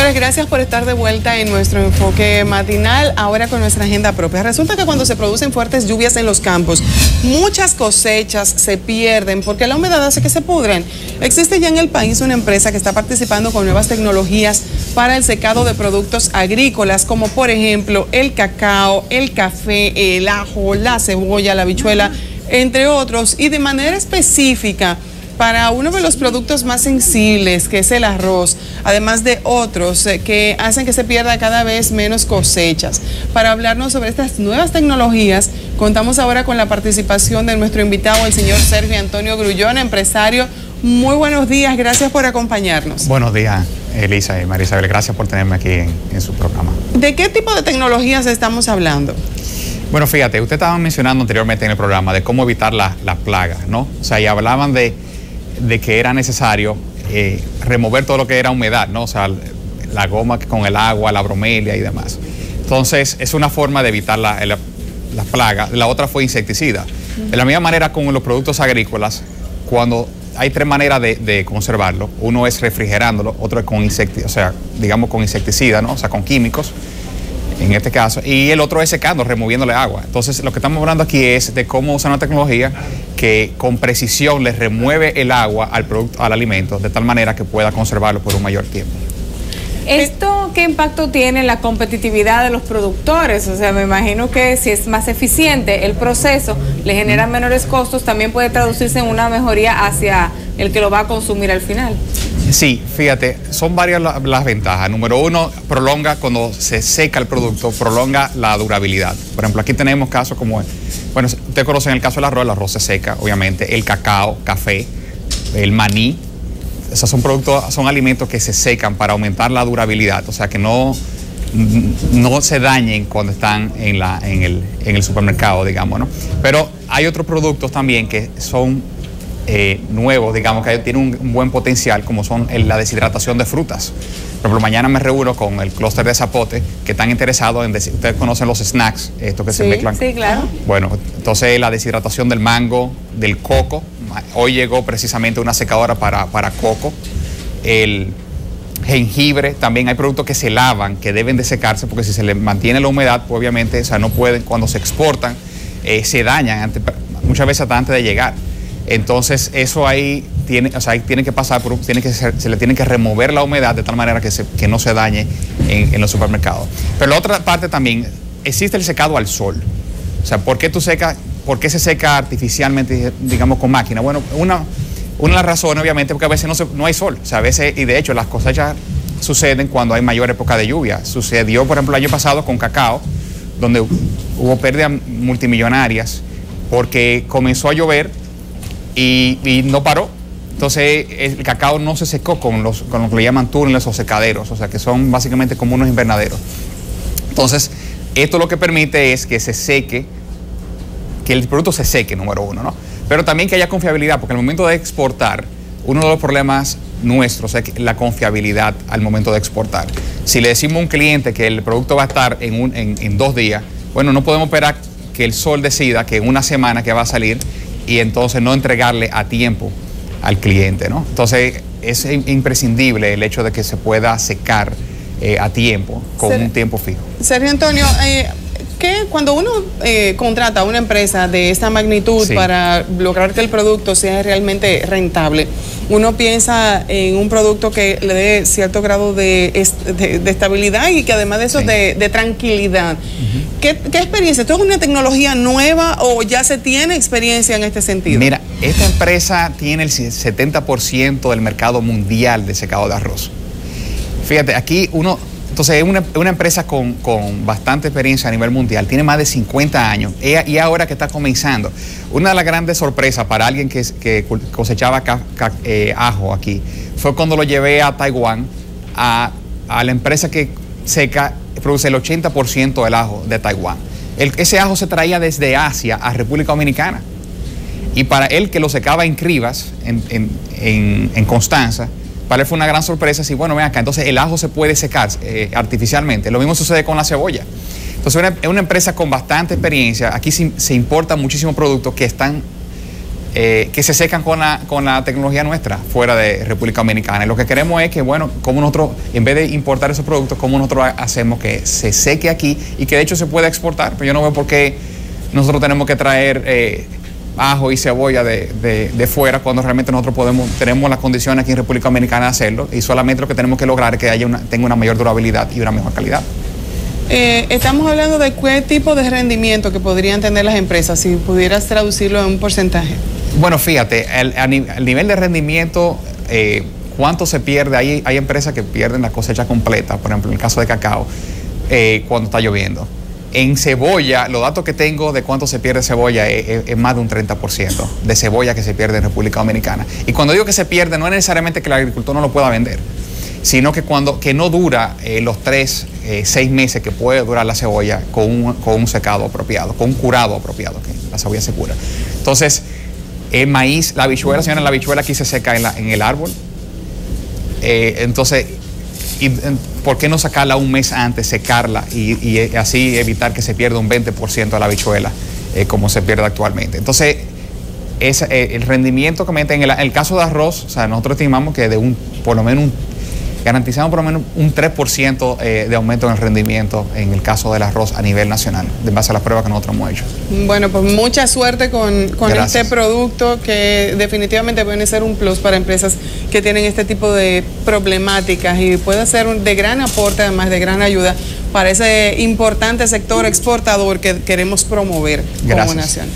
Señores, gracias por estar de vuelta en nuestro enfoque matinal, ahora con nuestra agenda propia. Resulta que cuando se producen fuertes lluvias en los campos, muchas cosechas se pierden porque la humedad hace que se pudren. Existe ya en el país una empresa que está participando con nuevas tecnologías para el secado de productos agrícolas, como por ejemplo el cacao, el café, el ajo, la cebolla, la habichuela, entre otros, y de manera específica para uno de los productos más sensibles, que es el arroz, además de otros que hacen que se pierda cada vez menos cosechas. Para hablarnos sobre estas nuevas tecnologías, contamos ahora con la participación de nuestro invitado, el señor Sergio Antonio Grullón, empresario. Muy buenos días, gracias por acompañarnos. Buenos días, Elisa y María Isabel, gracias por tenerme aquí en su programa. ¿De qué tipo de tecnologías estamos hablando? Bueno, fíjate, usted estaba mencionando anteriormente en el programa de cómo evitar las plagas, ¿no? O sea, y hablaban de que era necesario remover todo lo que era humedad, ¿no? O sea, la goma con el agua, la bromelia y demás. Entonces, es una forma de evitar las plagas. La otra fue insecticida. De la misma manera con los productos agrícolas, cuando hay tres maneras de conservarlo. Uno es refrigerándolo, otro es con con insecticida, ¿no? O sea, con químicos, en este caso, y el otro es secando, removiéndole agua. Entonces, lo que estamos hablando aquí es de cómo usar una tecnología que con precisión le remueve el agua al alimento, de tal manera que pueda conservarlo por un mayor tiempo. ¿Esto qué impacto tiene en la competitividad de los productores? O sea, me imagino que si es más eficiente el proceso, le genera menores costos, también puede traducirse en una mejoría hacia el que lo va a consumir al final. Sí, fíjate, son varias las ventajas. Número uno, prolonga cuando se seca el producto, prolonga la durabilidad. Por ejemplo, aquí tenemos casos como, bueno, ustedes conocen el caso del arroz se seca, obviamente, el cacao, café, el maní. Esos son productos, son alimentos que se secan para aumentar la durabilidad, o sea que no se dañen cuando están en el supermercado, digamos, ¿no? Pero hay otros productos también que son nuevos, digamos, que tienen un buen potencial, como son la deshidratación de frutas. Por ejemplo, mañana me reúno con el clúster de Zapote, que están interesados en, ustedes conocen los snacks, estos que se mezclan. Sí, claro. Bueno, entonces la deshidratación del mango, del coco. Hoy llegó precisamente una secadora para coco. El jengibre, también hay productos que se lavan, que deben de secarse, porque si se les mantiene la humedad, pues obviamente, o sea, no pueden, cuando se exportan, se dañan muchas veces hasta antes de llegar. Entonces, eso ahí tiene que pasar se le tiene que remover la humedad de tal manera que no se dañe en los supermercados. Pero la otra parte también, existe el secado al sol. O sea, ¿por qué se seca artificialmente, digamos, con máquina? Bueno, una de las razones, obviamente, porque a veces no hay sol. O sea, a veces, y de hecho, las cosechas suceden cuando hay mayor época de lluvia. Sucedió, por ejemplo, el año pasado con cacao, donde hubo pérdidas multimillonarias porque comenzó a llover y no paró. Entonces, el cacao no se secó con lo que le llaman túneles o secaderos, o sea, que son básicamente como unos invernaderos. Entonces, esto lo que permite es que se seque, que el producto se seque, número uno, ¿no? Pero también que haya confiabilidad, porque al momento de exportar, uno de los problemas nuestros es la confiabilidad al momento de exportar. Si le decimos a un cliente que el producto va a estar en 2 días, bueno, no podemos esperar que el sol decida que en una semana que va a salir y entonces no entregarle a tiempo al cliente, ¿no? Entonces, es imprescindible el hecho de que se pueda secar a tiempo, con un tiempo fijo. Sergio Antonio, cuando uno contrata a una empresa de esta magnitud, sí, para lograr que el producto sea realmente rentable, uno piensa en un producto que le dé cierto grado de estabilidad y que además de eso, sí, de tranquilidad. ¿Qué experiencia? ¿Esto es una tecnología nueva o ya se tiene experiencia en este sentido? Mira, esta empresa tiene el 70% del mercado mundial de secado de arroz. Fíjate, aquí entonces es una empresa con bastante experiencia a nivel mundial, tiene más de 50 años y ahora que está comenzando. Una de las grandes sorpresas para alguien que cosechaba ajo aquí fue cuando lo llevé a Taiwán, a la empresa que produce el 80% del ajo de Taiwán. Ese ajo se traía desde Asia a República Dominicana y para él, que lo secaba en cribas, en Constanza, para él fue una gran sorpresa. Sí, bueno, ven acá, entonces el ajo se puede secar artificialmente. Lo mismo sucede con la cebolla. Entonces es una empresa con bastante experiencia. Aquí se importan muchísimos productos que están que se secan con la tecnología nuestra fuera de República Dominicana. Y lo que queremos es que, bueno, como nosotros, en vez de importar esos productos, como nosotros hacemos que se seque aquí y que de hecho se pueda exportar. Pero yo no veo por qué nosotros tenemos que traer ajo y cebolla de fuera cuando realmente nosotros tenemos las condiciones aquí en República Dominicana de hacerlo, y solamente lo que tenemos que lograr es que tenga una mayor durabilidad y una mejor calidad. Estamos hablando de qué tipo de rendimiento que podrían tener las empresas, si pudieras traducirlo en un porcentaje. Bueno, fíjate, el nivel de rendimiento, cuánto se pierde, hay empresas que pierden la cosecha completa, por ejemplo, en el caso de cacao, cuando está lloviendo. En cebolla, los datos que tengo de cuánto se pierde cebolla es más de un 30% de cebolla que se pierde en República Dominicana. Y cuando digo que se pierde, no es necesariamente que el agricultor no lo pueda vender, sino que no dura los 6 meses que puede durar la cebolla con un secado apropiado, con un curado apropiado, que la cebolla se cura. Entonces, el maíz, la habichuela, señora, la habichuela aquí se seca en el árbol. Entonces, ¿por qué no sacarla un mes antes, secarla y así evitar que se pierda un 20% de la habichuela como se pierde actualmente? Entonces, el rendimiento que meten en el caso de arroz, o sea, nosotros estimamos que garantizamos por lo menos un 3% de aumento en el rendimiento en el caso del arroz a nivel nacional, en base a las pruebas que nosotros hemos hecho. Bueno, pues mucha suerte con este producto, que definitivamente puede ser un plus para empresas que tienen este tipo de problemáticas, y puede ser de gran aporte, además de gran ayuda para ese importante sector exportador que queremos promover como nación.